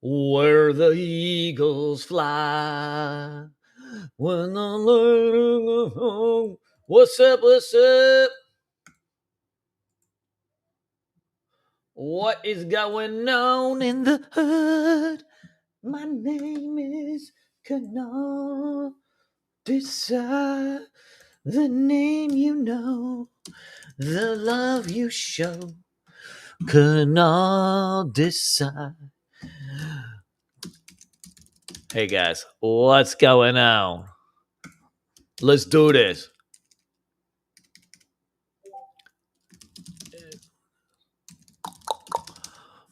where the eagles fly. When I'm learning home. What's up? What's up? What is going on in the hood? My name is Canal. Decide the name you know, the love you show. Canal decide. Hey guys, what's going on? Let's do this.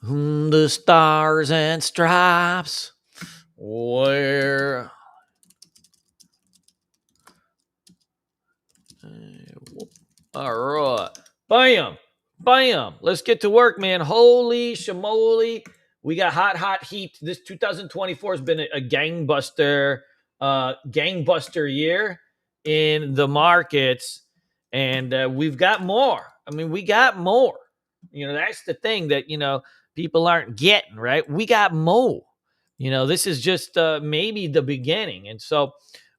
The stars and stripes. Where all right. Bam. Bam. Let's get to work, man. Holy shamoly. We got hot heat. This 2024 has been a gangbuster year in the markets. And we've got more. I mean, we got more. That's the thing that, people aren't getting, right? We got more. This is just maybe the beginning. And so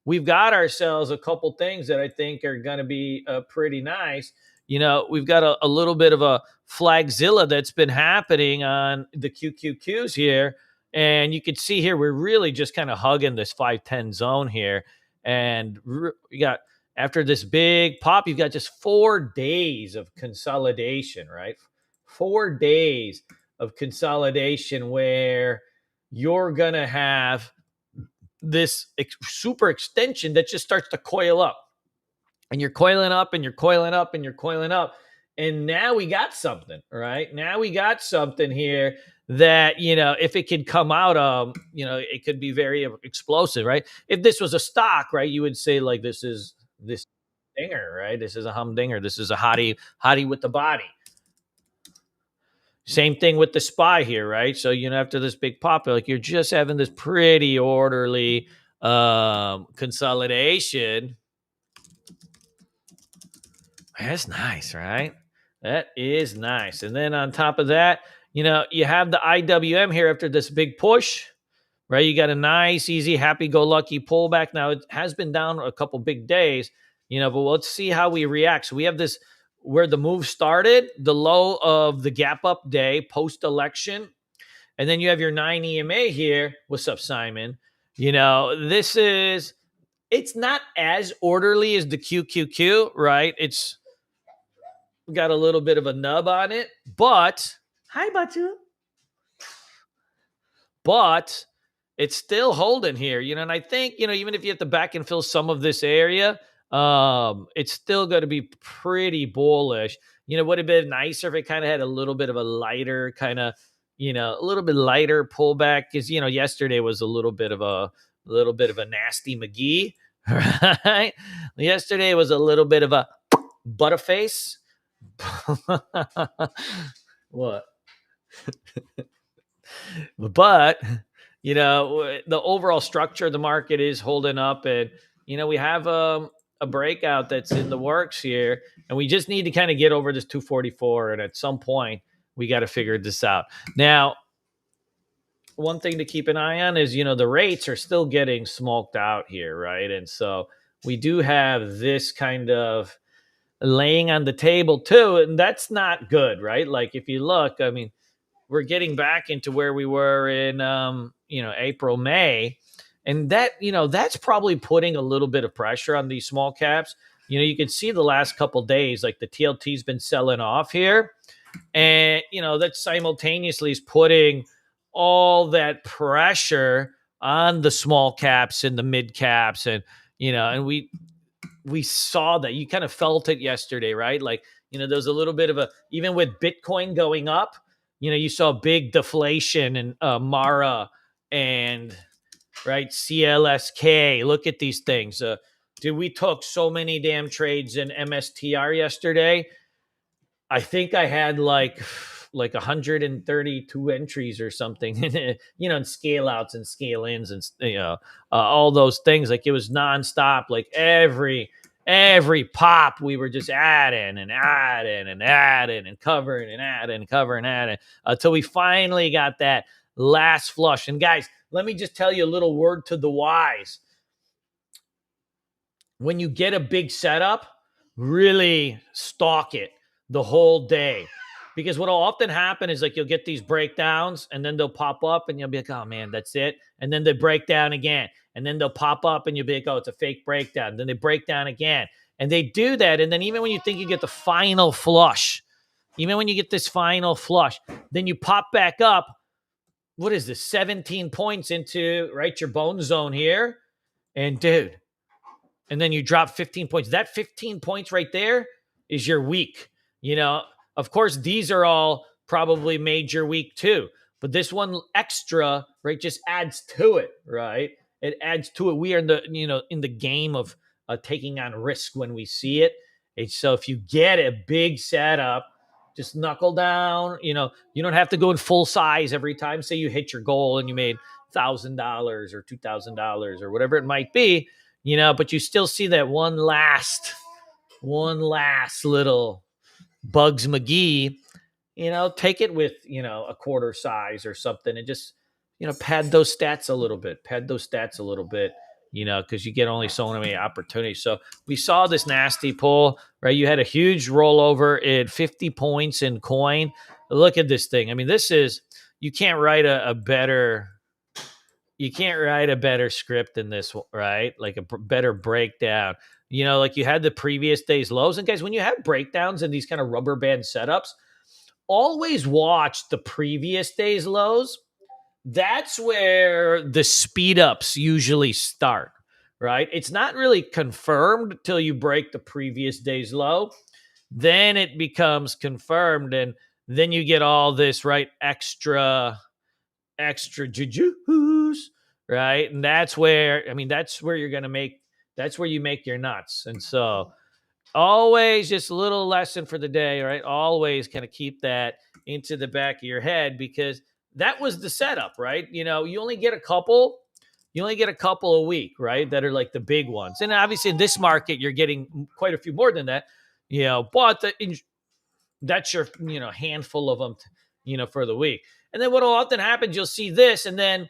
we've got ourselves a couple things that I think are going to be pretty nice. We've got a little bit of a flagzilla that's been happening on the QQQs here. And you can see here, we're really just kind of hugging this 510 zone here. And we got, after this big pop, you've got just 4 days of consolidation, right? 4 days of consolidation where you're going to have this super extension that just starts to coil up, and you're coiling up and you're coiling up and you're coiling up. And now we got something, right? Now we got something here that, if it could come out, it could be very explosive, right? If this was a stock, right, you would say like, this is this dinger, right? This is a humdinger. This is a hottie with the body. Same thing with the SPY here, right? So, after this big pop, like, you're just having this pretty orderly consolidation. That's nice, right? That is nice. And then on top of that, you have the IWM here after this big push, right? You got a nice, easy, happy-go-lucky pullback. Now, it has been down a couple big days, but let's see how we react. So we have this where the move started, the low of the gap up day post-election. And then you have your 9 EMA here. What's up, Simon? It's not as orderly as the QQQ, right? It's got a little bit of a nub on it, but hi, Batu. But it's still holding here, and I think, even if you have to back and fill some of this area, it's still going to be pretty bullish. Would have been nicer if it kind of had a little bit of a lighter kind of, a little bit lighter pullback, because yesterday was a little bit of a nasty McGee, right? Yesterday was a little bit of a butterface. What? But the overall structure of the market is holding up, and we have a breakout that's in the works here, and we just need to kind of get over this 244, and at some point we got to figure this out. Now, one thing to keep an eye on is the rates are still getting smoked out here, right? And so we do have this kind of laying on the table too, and that's not good, right? Like, if you look, I mean, we're getting back into where we were in April, May, and that's probably putting a little bit of pressure on these small caps. You can see the last couple days, like, the TLT's been selling off here, and that simultaneously is putting all that pressure on the small caps and the mid caps, and and we saw that. You kind of felt it yesterday, right? Like, there was a little bit of even with Bitcoin going up, you saw big deflation in Mara and, right, CLSK. Look at these things. Dude, we took so many damn trades in MSTR yesterday. I think I had like 132 entries or something, and scale outs and scale ins and all those things. Like, it was nonstop. Like, every pop we were just adding and adding and adding and covering and adding and covering and adding until we finally got that last flush. And guys, let me just tell you a little word to the wise. When you get a big setup, really stalk it the whole day. Because what will often happen is like you'll get these breakdowns and then they'll pop up and you'll be like, oh man, that's it. And then they break down again. And then they'll pop up and you'll be like, oh, it's a fake breakdown. Then they break down again. And they do that. And then even when you think you get the final flush, even when you get this final flush, then you pop back up. What is this? 17 points into, right, your bone zone here. And dude, and then you drop 15 points. That 15 points right there is your week. You know, of course, these are all probably made your week too. But this one extra, right, just adds to it, right? It adds to it. We are in the, in the game of taking on risk when we see it. And so if you get a big setup, just knuckle down. You don't have to go in full size every time. Say you hit your goal and you made $1,000 or $2,000 or whatever it might be. But you still see that one last little Bugs McGee, take it with, a quarter size or something and just, pad those stats a little bit, because you get only so many opportunities. So we saw this nasty pull, right? You had a huge rollover at 50 points in coin. Look at this thing. I mean, you can't write a better script than this, right? Like a better breakdown. Like you had the previous day's lows. And guys, when you have breakdowns and these kind of rubber band setups, always watch the previous day's lows. That's where the speed ups usually start, right? It's not really confirmed till you break the previous day's low. Then it becomes confirmed. And then you get all this, right? Extra juju's, right? And that's where you're going to that's where you make your nuts. And so always just a little lesson for the day, right? Always kind of keep that into the back of your head because that was the setup, right? You only get a couple a week, right? That are like the big ones. And obviously in this market, you're getting quite a few more than that, but that's your, handful of them, for the week. And then what will often happen, you'll see this. And then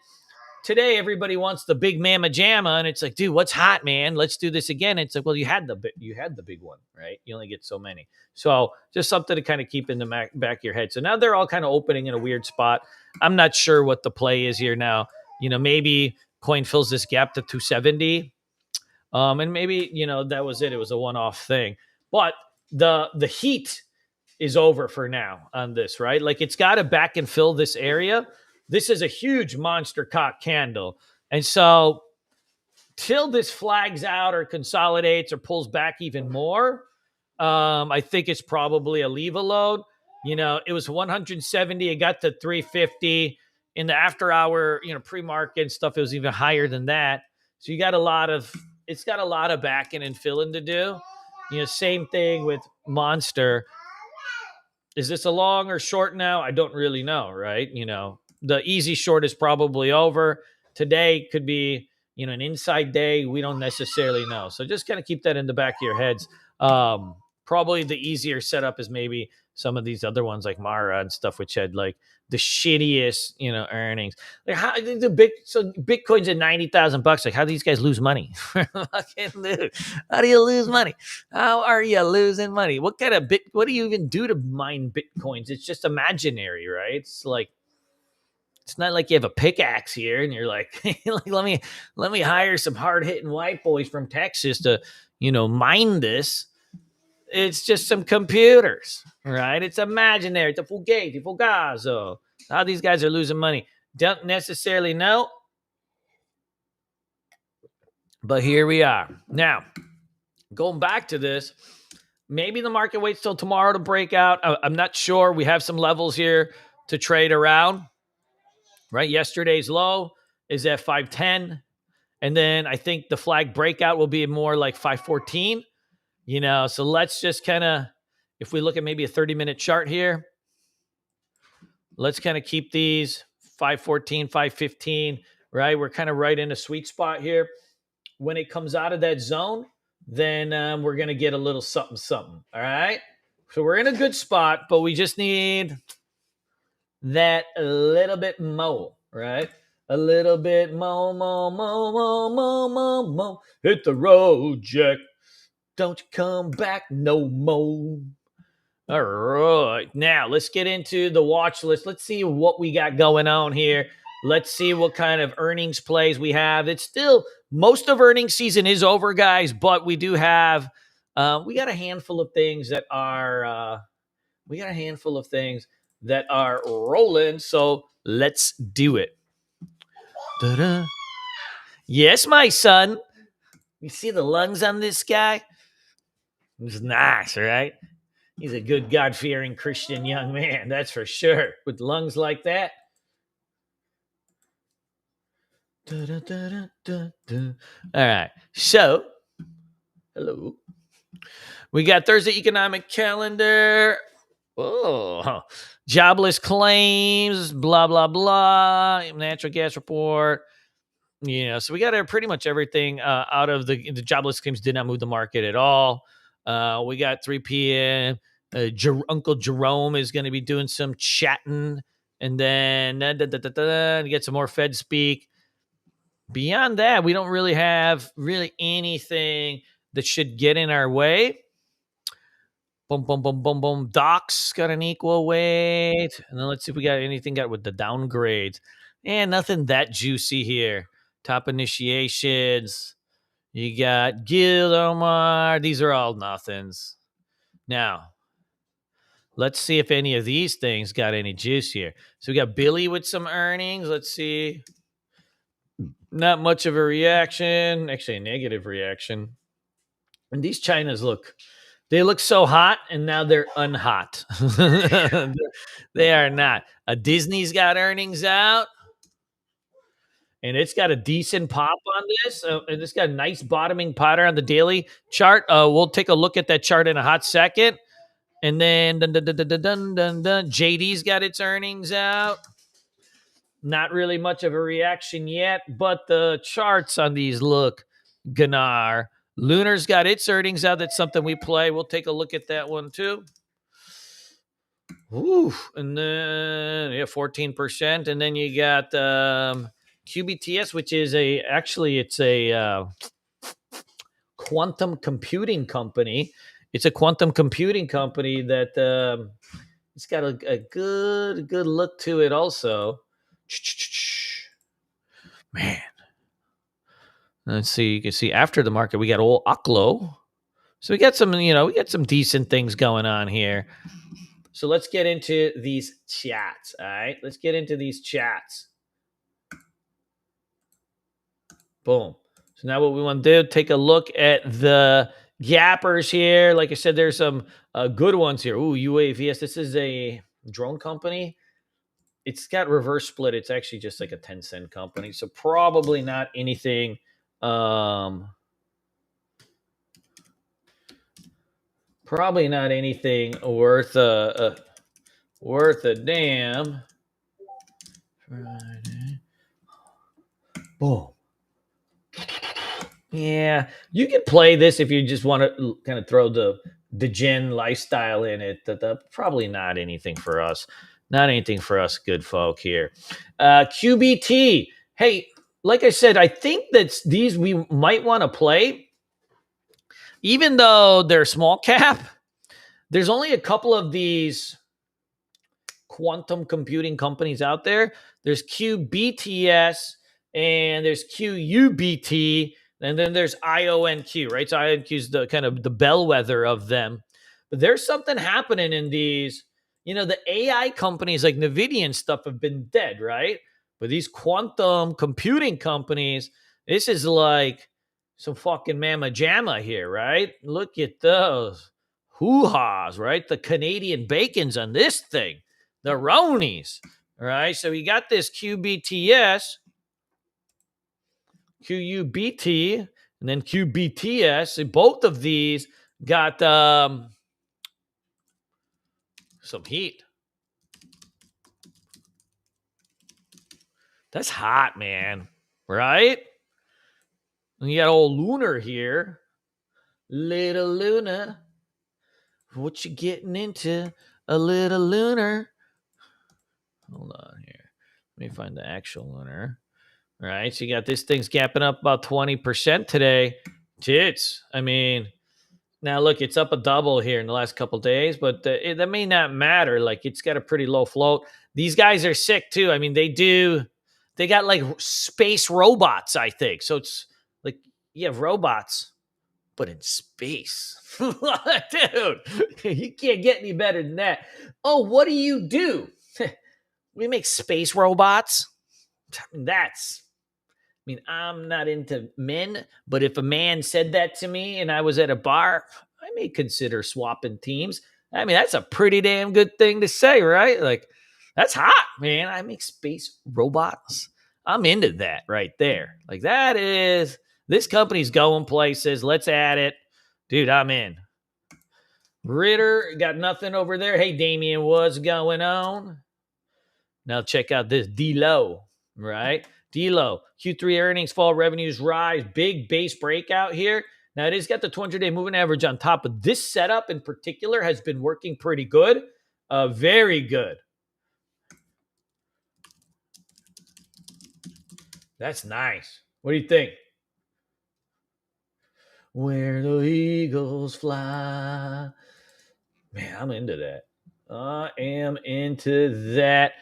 today, everybody wants the big mamma jamma. And it's like, dude, what's hot, man? Let's do this again. It's like, well, you had the big one, right? You only get so many. So just something to kind of keep in the back of your head. So now they're all kind of opening in a weird spot. I'm not sure what the play is here now. Maybe coin fills this gap to 270. And maybe, that was it. It was a one-off thing. But the heat is over for now on this, right? Like it's got to back and fill this area. This is a huge monster cock candle. And so till this flags out or consolidates or pulls back even more, I think it's probably a leave a load. It was 170. It got to 350 in the after hour, pre-market stuff. It was even higher than that. So it's got a lot of backing and filling to do. Same thing with Monster. Is this a long or short now? I don't really know, right? The easy short is probably over. Today could be, an inside day. We don't necessarily know. So just kind of keep that in the back of your heads. Probably the easier setup is maybe some of these other ones like Mara and stuff, which had like the shittiest, earnings. Like how so Bitcoin's at $90,000. Like how do these guys lose money? How do you lose money? How are you losing money? What do you even do to mine Bitcoins? It's just imaginary, right? It's like, it's not like you have a pickaxe here and you're like, let me hire some hard hitting white boys from Texas to, mine this. It's just some computers, right? It's imaginary. It's a fugazo. How these guys are losing money, don't necessarily know. But here we are. Now, going back to this, maybe the market waits till tomorrow to break out. I'm not sure. We have some levels here to trade around, right? Yesterday's low is at 510. And then I think the flag breakout will be more like 514. So let's just kind of, if we look at maybe a 30-minute chart here, let's kind of keep these 514, 515, right? We're kind of right in a sweet spot here. When it comes out of that zone, then we're going to get a little something. All right. So we're in a good spot, but we just need that a little bit more. right? A little bit mo mo mo mo mo mo mo. Hit the road, Jack. Don't you come back no more. All right. Now let's get into the watch list. Let's see what we got going on here. Let's see what kind of earnings plays we have. It's still most of earnings season is over, guys, but we do have we got a handful of things that are rolling. So let's do it. Da-da. Yes, my son. You see the lungs on this guy? It's nice, right? He's a good God fearing Christian young man, that's for sure. With lungs like that. All right. So, hello. We got Thursday economic calendar. Oh, jobless claims, blah, blah, blah. Natural gas report. So we got pretty much everything out of the jobless claims did not move the market at all. We got 3 p.m. Uncle Jerome is going to be doing some chatting, and then get some more Fed speak. Beyond that, we don't really have anything that should get in our way. Boom, boom, boom, boom, boom. Docs got an equal weight. And then let's see if we got anything got with the downgrades. And nothing that juicy here. Top initiations. You got Guild Omar. These are all nothings. Now, let's see if any of these things got any juice here. So we got Billy with some earnings. Let's see. Not much of a reaction. Actually, a negative reaction. And these Chinas they look so hot, and now they're unhot. They are not. Disney's got earnings out, and it's got a decent pop on this. And it's got a nice bottoming pattern on the daily chart. We'll take a look at that chart in a hot second. And then JD's got its earnings out. Not really much of a reaction yet, but the charts on these look ganar. Lunar's got its earnings out. That's something we play. We'll take a look at that one too. Ooh, and then 14%. And then you got QBTS, which is it's a quantum computing company. It's a quantum computing company that it's got a good look to it also. Man. Let's see. You can see after the market, we got old Oklo. So we got some decent things going on here. So let's get into these chats. All right. Let's get into these chats. Boom. So now what we want to do, take a look at the gappers here. Like I said, there's some good ones here. Ooh, UAVS. This is a drone company. It's got reverse split. It's actually just like a 10-cent company. So probably not anything probably not anything worth a damn. Friday. Boom. Yeah, you can play this if you just want to kind of throw the gen lifestyle in it. Probably not anything for us. Not anything for us, good folk here. QBT. Hey, like I said, I think that these we might want to play, even though they're small cap. There's only a couple of these quantum computing companies out there. There's QBTS and there's QUBT, and then there's IONQ, right? So IONQ is the kind of the bellwether of them. But there's something happening in these. The AI companies like NVIDIA and stuff have been dead, right? But these quantum computing companies, this is like some fucking mamma jamma here, right? Look at those hoo-haws, right? The Canadian bacons on this thing. The Ronies. All right. So we got this QBTS, QUBT, and then QBTS. And both of these got some heat. That's hot, man. Right? And you got old Lunar here. Little Luna. What you getting into? A little Lunar. Hold on here. Let me find the actual owner. All right, so you got this thing's gapping up about 20% today. Tits. I mean, now look, it's up a double here in the last couple days, but that may not matter. Like it's got a pretty low float. These guys are sick too. I mean, they got like space robots, I think. So it's like you have robots, but in space. Dude, you can't get any better than that. Oh, what do you do? We make space robots. That's I mean, I'm not into men, but if a man said that to me and I was at a bar, I may consider swapping teams. I mean, that's a pretty damn good thing to say, right? Like, that's hot, man. I make space robots. I'm into that right there. Like, this company's going places. Let's add it. Dude, I'm in. Ritter, got nothing over there. Hey, Damian, what's going on? Now check out this D-Lo, right? D-Lo, Q3 earnings fall, revenues rise, big base breakout here. Now it has got the 200-day moving average on top, but this setup in particular has been working pretty good. Very good. That's nice. What do you think? Where the eagles fly. Man, I'm into that. I am into that.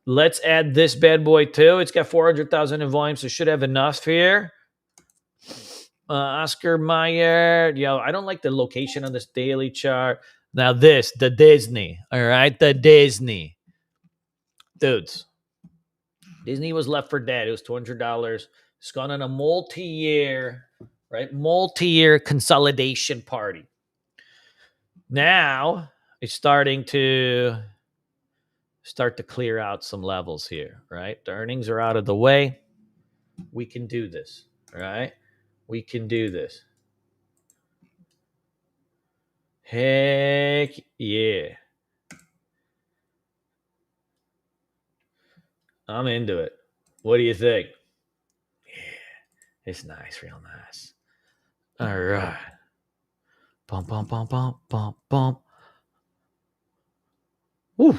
Let's add this bad boy too. It's got 400,000 in volume, so should have enough here. Oscar Mayer. Yo, I don't like the location on this daily chart. Now the Disney. All right, the Disney. Dudes, Disney was left for dead. It was $200. It's gone on a multi-year, right? Multi-year consolidation party. Now it's starting to clear out some levels here, right? The earnings are out of the way. We can do this, right? We can do this. Heck yeah. I'm into it. What do you think? Yeah, it's nice, real nice. All right. Bump, bump, bump, bump, bump, bump. Woo.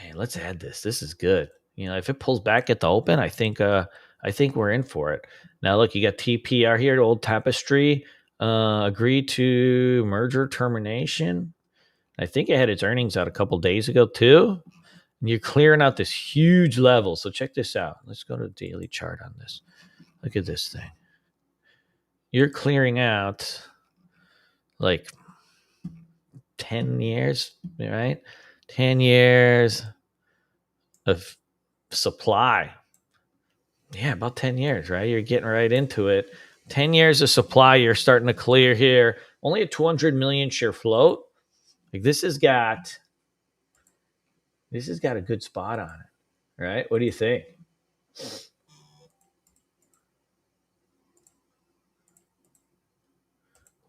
Man, let's add this. This is good. You know, if it pulls back at the open, I think we're in for it. Now look, you got TPR here, Old Tapestry. Agreed to merger termination. I think it had its earnings out a couple days ago too. And you're clearing out this huge level. So check this out. Let's go to the daily chart on this. Look at this thing. You're clearing out like 10 years, right? 10 years of supply. Yeah, about 10 years, right? You're getting right into it. 10 years of supply you're starting to clear here. Only a 200 million share float. Like this has got a good spot on it, right? What do you think?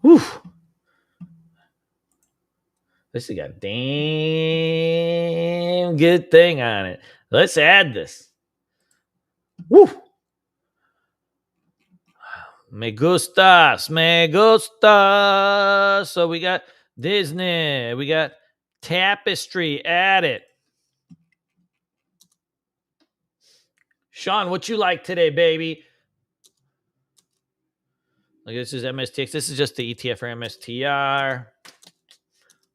Whew. This has got a damn good thing on it. Let's add this. Woo! Me gustas, me gustas. So we got Disney, we got Tapestry. Add it. Sean, what you like today, baby? Like this is MSTX. This is just the ETF for MSTR.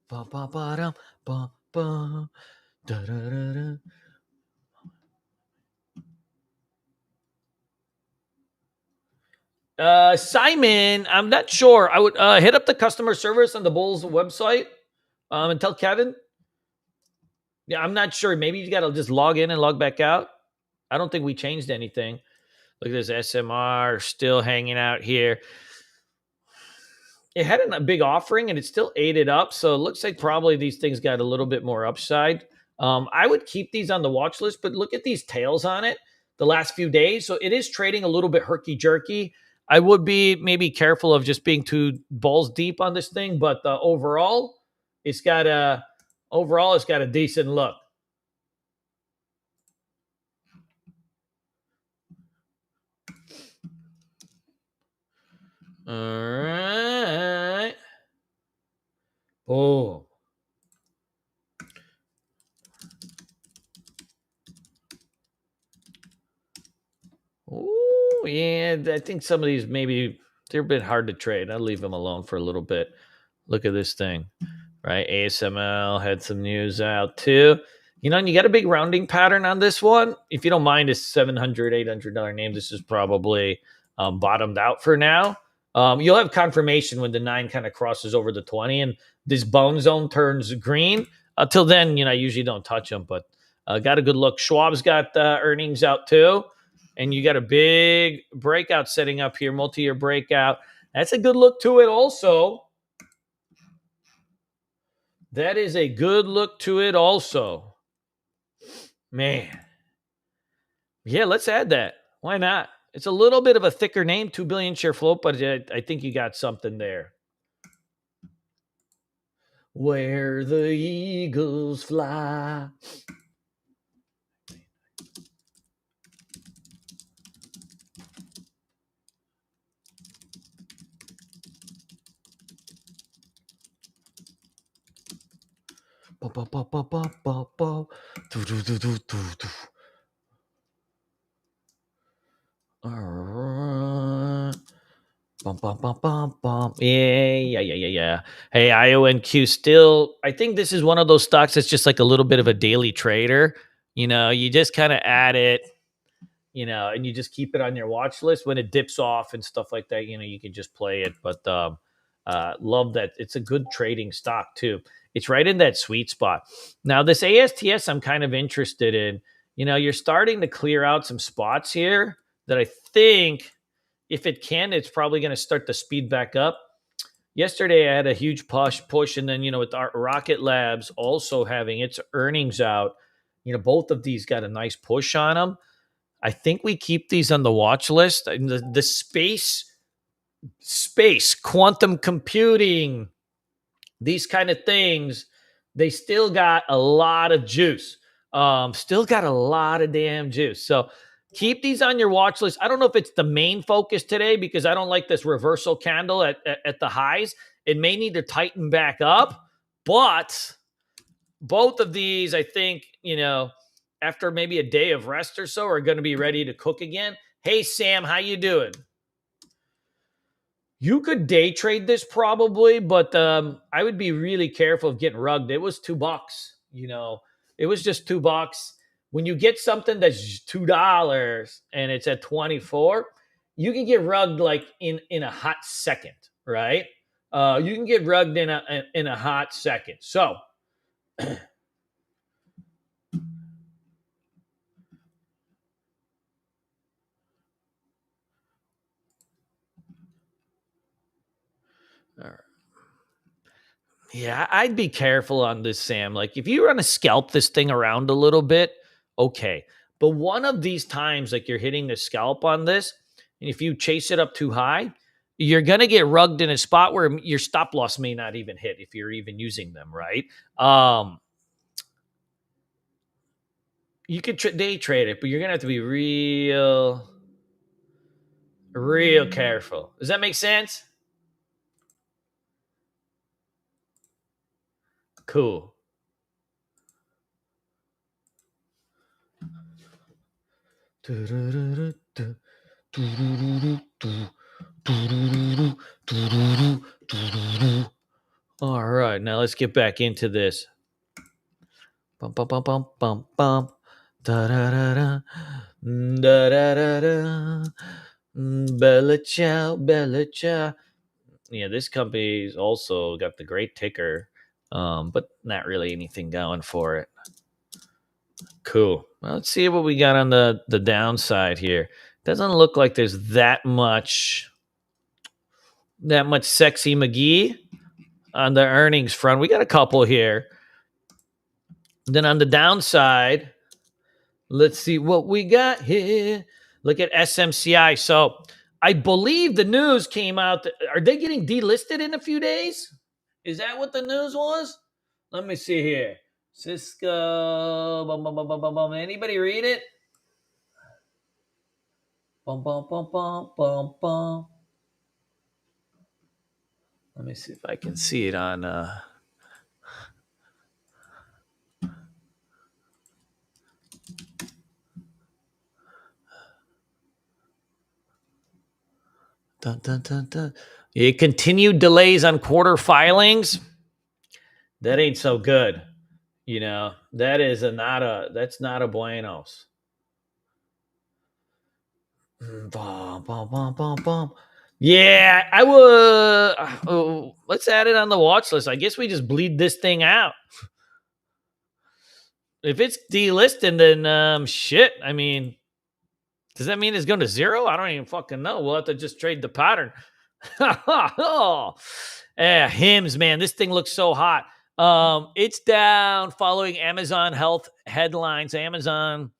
Ba, ba, ba, dum, ba, ba, da, da, da, da. Simon, I'm not sure. I would hit up the customer service on the Bulls website and tell Kevin. Yeah, I'm not sure. Maybe you got to just log in and log back out. I don't think we changed anything. Look at this SMR still hanging out here. It had a big offering and it still ate it up. So it looks like probably these things got a little bit more upside. I would keep these on the watch list, but look at these tails on it the last few days. So it is trading a little bit herky jerky. I would be maybe careful of just being too balls deep on this thing, but overall, it's got a decent look. right. Boom. Oh, yeah. I think some of these maybe they're a bit hard to trade. I'll leave them alone for a little bit. Look at this thing, right? ASML had some news out too. And you got a big rounding pattern on this one. If you don't mind, it's $700, $800 name. This is probably bottomed out for now. You'll have confirmation when the 9 kind of crosses over the 20 and this bone zone turns green. Until then, I usually don't touch them, but got a good look. Schwab's got earnings out too. And you got a big breakout setting up here, multi-year breakout. That's a good look to it also. That is a good look to it also. Man. Yeah, let's add that. Why not? It's a little bit of a thicker name, 2 billion share float, but I think you got something there. Where the eagles fly. All right. Bum, bum, bum, bum, bum. Yeah. Hey, IONQ still, I think this is one of those stocks that's just like a little bit of a daily trader. You just kind of add it, and you just keep it on your watch list when it dips off and stuff like that. You can just play it. But love that. It's a good trading stock too. It's right in that sweet spot. Now, this ASTS, I'm kind of interested in. You're starting to clear out some spots here that I think if it can, it's probably going to start to speed back up. Yesterday, I had a huge push, and then with our Rocket Labs also having its earnings out, both of these got a nice push on them. I think we keep these on the watch list. The space, quantum computing, these kind of things, they still got a lot of juice. Still got a lot of damn juice. So keep these on your watch list. I don't know if it's the main focus today because I don't like this reversal candle at the highs. It may need to tighten back up, but both of these, I think, after maybe a day of rest or so, are going to be ready to cook again. Hey, Sam, how you doing? You could day trade this probably, but I would be really careful of getting rugged. It was $2. It was just $2. When you get something that's $2 and it's at 24, you can get rugged like in a hot second, right? You can get rugged in a hot second. So all right. Yeah, I'd be careful on this, Sam. Like, if you want to scalp this thing around a little bit, okay. But one of these times, like you're hitting the scalp on this, and if you chase it up too high, you're gonna get rugged in a spot where your stop loss may not even hit if you're even using them, right? You could day trade it, but you're gonna have to be real careful. Does that make sense? Cool. All right, now let's get back into this. Bum bum bum bum bum bum. Da da da da. Da da da da. Bella ciao, bella ciao. Yeah, this company's also got the great ticker, but not really anything going for it. Cool. Well, let's see what we got on the downside here. Doesn't look like there's that much sexy McGee on the earnings front. We got a couple here. Then on the downside, let's see what we got here. Look at SMCI. So I believe the news came out. Are they getting delisted in a few days? Is that what the news was? Let me see here. Cisco. Bum, bum, bum, bum, bum, bum. Anybody read it? Bum, bum, bum, bum, bum, bum. Let me see if I can see it on. Dun, dun, dun, dun. Yeah, continued delays on quarter filings. That ain't so good. That is that's not a buenos. Bum, bum, bum, bum, bum. Yeah, I would. Let's add it on the watch list. I guess we just bleed this thing out. If it's delisting, then shit. I mean, does that mean it's going to zero? I don't even fucking know. We'll have to just trade the pattern. Oh, yeah, Hims, man, this thing looks so hot. It's down following Amazon Health headlines. Amazon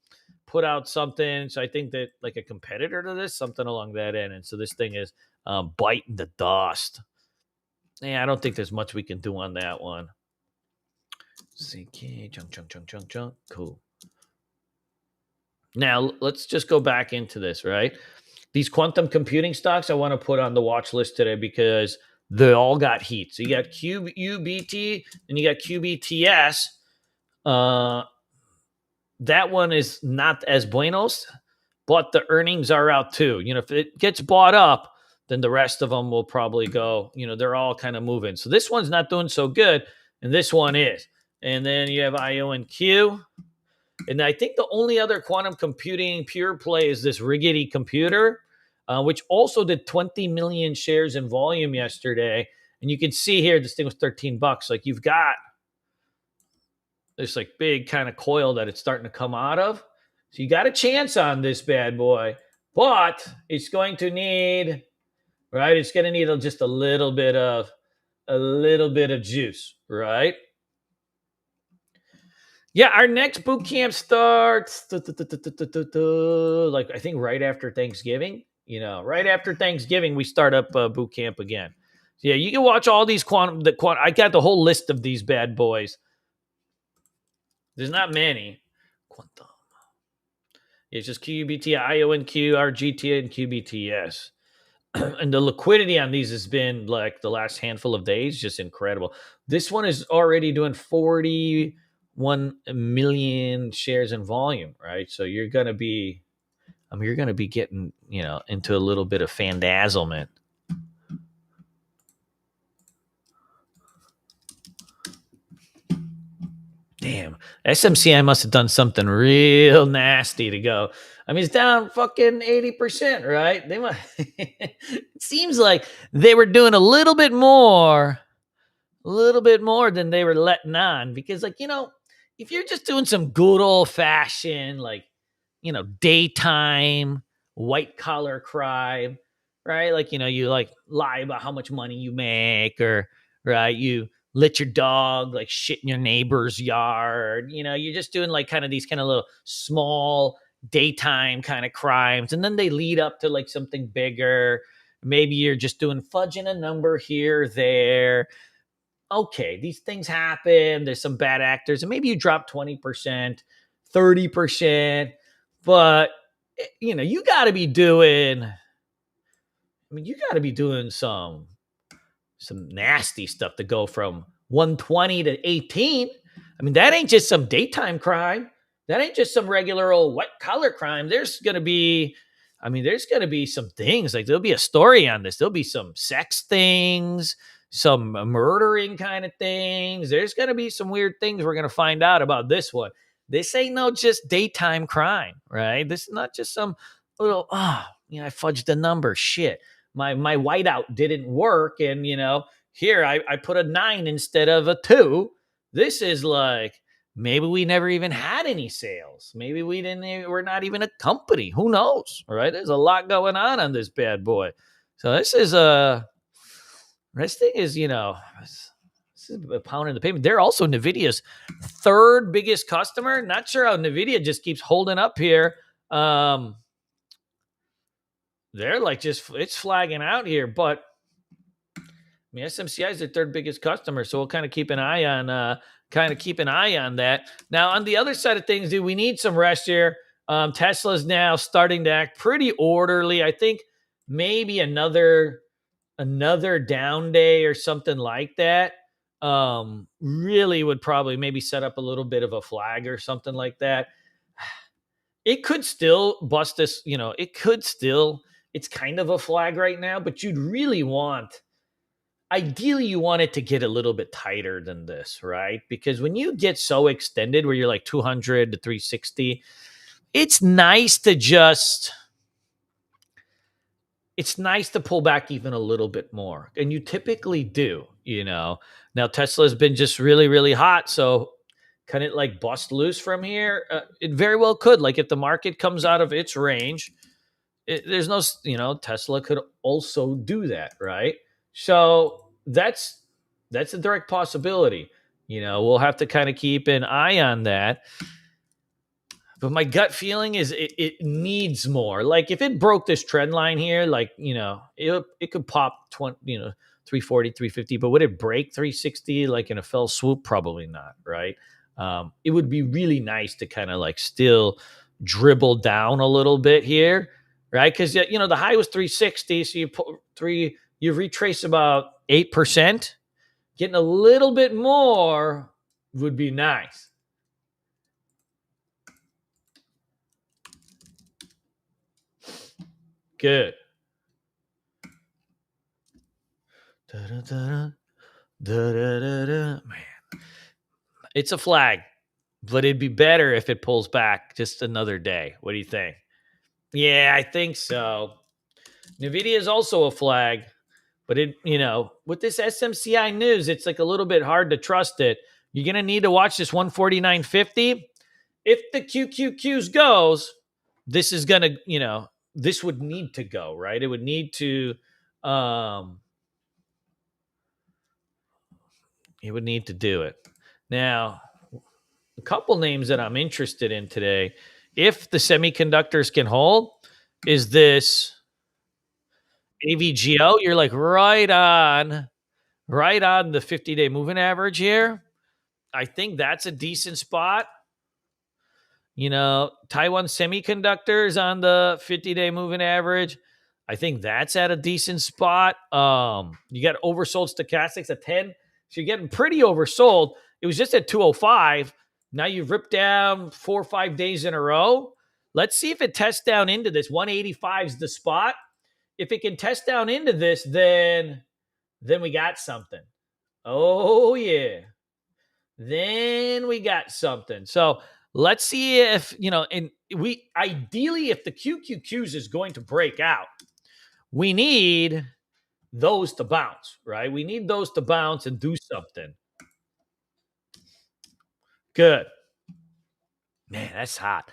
put out something, so I think that like a competitor to this, something along that end, and so this thing is biting the dust. Yeah, I don't think there's much we can do on that one. CK, chunk. Cool. Now let's just go back into this, right? These quantum computing stocks I want to put on the watch list today because they all got heat. So you got QUBT and you got QBTS. That one is not as buenos, but the earnings are out too. If it gets bought up, then the rest of them will probably go. They're all kind of moving. So this one's not doing so good, and this one is. And then you have IONQ. And I think the only other quantum computing pure play is this Rigetti Computer, which also did 20 million shares in volume yesterday. And you can see here, this thing was $13. Like you've got this like big kind of coil that it's starting to come out of. So you got a chance on this bad boy, but it's going to need, right? It's going to need just a little bit of juice, right? Yeah, our next boot camp starts like I think right after Thanksgiving. Right after Thanksgiving we start up boot camp again. So yeah, you can watch all these quantum. I got the whole list of these bad boys. There's not many. Quantum. It's just QUBT, IONQ, RGT, and QBTS. And the liquidity on these has been like the last handful of days, just incredible. This one is already doing 41 million shares in volume, right? So you're gonna be getting, into a little bit of fandazzlement. Damn, SMCI must have done something real nasty to go. I mean, it's down fucking 80%, right? They must. It seems like they were doing a little bit more than they were letting on. Because, like, if you're just doing some good old fashioned, like, daytime white collar crime, right? Like, you like lie about how much money you make, or right, you let your dog like shit in your neighbor's yard. You're just doing like kind of these kind of little small daytime kind of crimes, and then they lead up to like something bigger. Maybe you're just doing fudging a number here, there. Okay, these things happen. There's some bad actors, and maybe you drop 20%, 30%, but you got to be doing. I mean, you got to be doing some nasty stuff to go from 120 to 18. I mean, that ain't just some daytime crime. That ain't just some regular old white collar crime. There's going to be some things. Like there'll be a story on this. There'll be some sex things, some murdering kind of things. There's going to be some weird things we're going to find out about this one. This ain't no just daytime crime, right? This is not just some little, I fudged the number. Shit. My whiteout didn't work, and here I put a 9 instead of a 2. This is like maybe we never even had any sales. Maybe we're not even a company. Who knows? Right? There's a lot going on this bad boy. So this thing is this is a pound in the pavement. They're also NVIDIA's third biggest customer. Not sure how NVIDIA just keeps holding up here. They're like it's flagging out here, but I mean SMCI is their third biggest customer, so we'll kind of keep an eye on that. Now on the other side of things, we need some rest here. Tesla's now starting to act pretty orderly. I think maybe another another down day or something like that, really would probably maybe set up a little bit of a flag or something like that. It could still bust this, it could still, it's kind of a flag right now, but you'd really want, ideally, you want it to get a little bit tighter than this, right? Because when you get so extended where you're like 200 to 360, it's nice to just, it's nice to pull back even a little bit more. And you typically do. Now Tesla's been just really, really hot. So can it like bust loose from here? It very well could. Like if the market comes out of its range, there's no, Tesla could also do that, right? So that's a direct possibility. We'll have to kind of keep an eye on that. But my gut feeling is it needs more. Like if it broke this trend line here, like, it could pop 20, 340, 350, but would it break 360 like in a fell swoop? Probably not, right? It would be really nice to kind of like still dribble down a little bit here, right? Because the high was 360, so you retrace about 8%. Getting a little bit more would be nice. Good. Man, it's a flag, but it'd be better if it pulls back just another day. What do you think? Yeah, I think so. NVIDIA is also a flag, but with this SMCI news, it's like a little bit hard to trust it. You're going to need to watch this 149.50. If the QQQs goes, this is going to, this would need to go, right? It would need to, it would need to do it. Now, a couple names that I'm interested in today, if the semiconductors can hold, is this AVGO. You're like right on the 50-day moving average here. I think that's a decent spot. Taiwan Semiconductors on the 50-day moving average. I think that's at a decent spot. You got oversold stochastics at 10. So you're getting pretty oversold. It was just at 205. Now you've ripped down 4 or 5 days in a row. Let's see if it tests down into this. 185 is the spot. If it can test down into this, then we got something. Oh, yeah. Then we got something. So let's see if, and we ideally, if the QQQs is going to break out, we need those to bounce, right? We need those to bounce and do something. Good. Man, that's hot.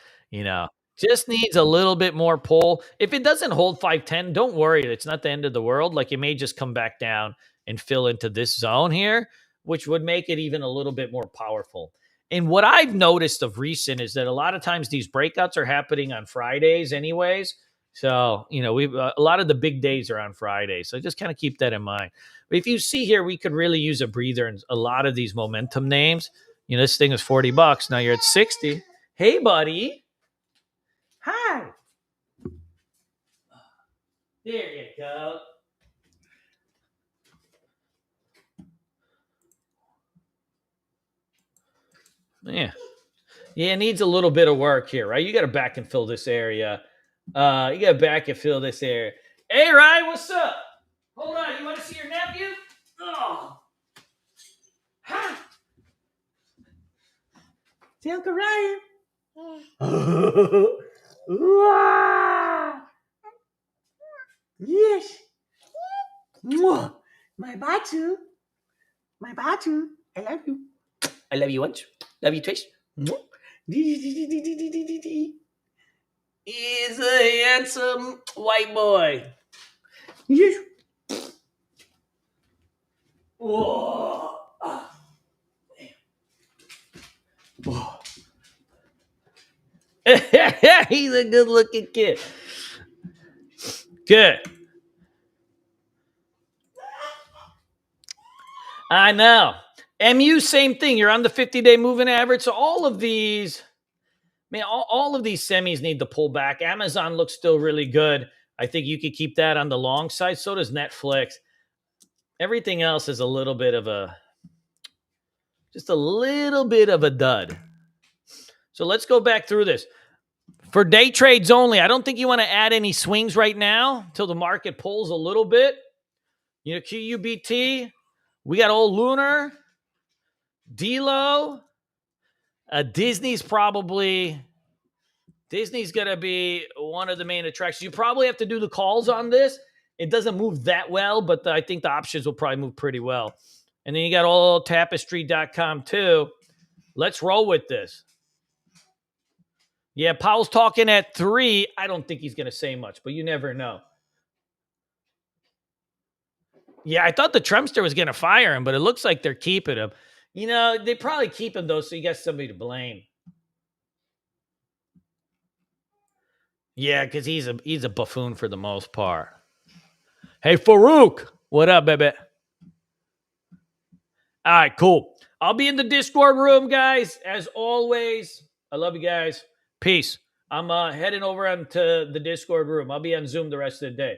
Just needs a little bit more pull. If it doesn't hold 510, don't worry. It's not the end of the world. Like it may just come back down and fill into this zone here, which would make it even a little bit more powerful. And what I've noticed of recent is that a lot of times these breakouts are happening on Fridays anyways. So, we've a lot of the big days are on Fridays. So just kind of keep that in mind. But if you see here, we could really use a breather in a lot of these momentum names. This thing is $40. Now you're at 60. Hey, buddy. Hi. There you go. Yeah. Yeah, it needs a little bit of work here, right? You got to back and fill this area. You got to back and fill this area. Hey, Ryan, what's up? Hold on. You want to see your nephew? Oh. Hi. See Uncle Ryan? Yes. My Batu. My Batu. I love you. I love you once. Love you twice. He's a handsome white boy. Yes. Whoa. Whoa. He's a good looking kid. Good. I know. MU, same thing. You're on the 50-day moving average. So all of these, man, all of these semis need to pull back. Amazon looks still really good. I think you could keep that on the long side. So does Netflix. Everything else is a little bit of just a little bit of a dud. So let's go back through this. For day trades only, I don't think you want to add any swings right now until the market pulls a little bit. You know, QUBT, we got old Lunar, D-Lo, Disney's going to be one of the main attractions. You probably have to do the calls on this. It doesn't move that well, but I think the options will probably move pretty well. And then you got all tapestry.com too. Let's roll with this. Yeah, Powell's talking at 3. I don't think he's going to say much, but you never know. Yeah, I thought the Trumpster was going to fire him, but it looks like they're keeping him. You know, they probably keep him, though, so you got somebody to blame. Yeah, because he's a buffoon for the most part. Hey, Farouk. What up, baby? All right, cool. I'll be in the Discord room, guys, as always. I love you guys. Peace. I'm heading over onto the Discord room. I'll be on Zoom the rest of the day.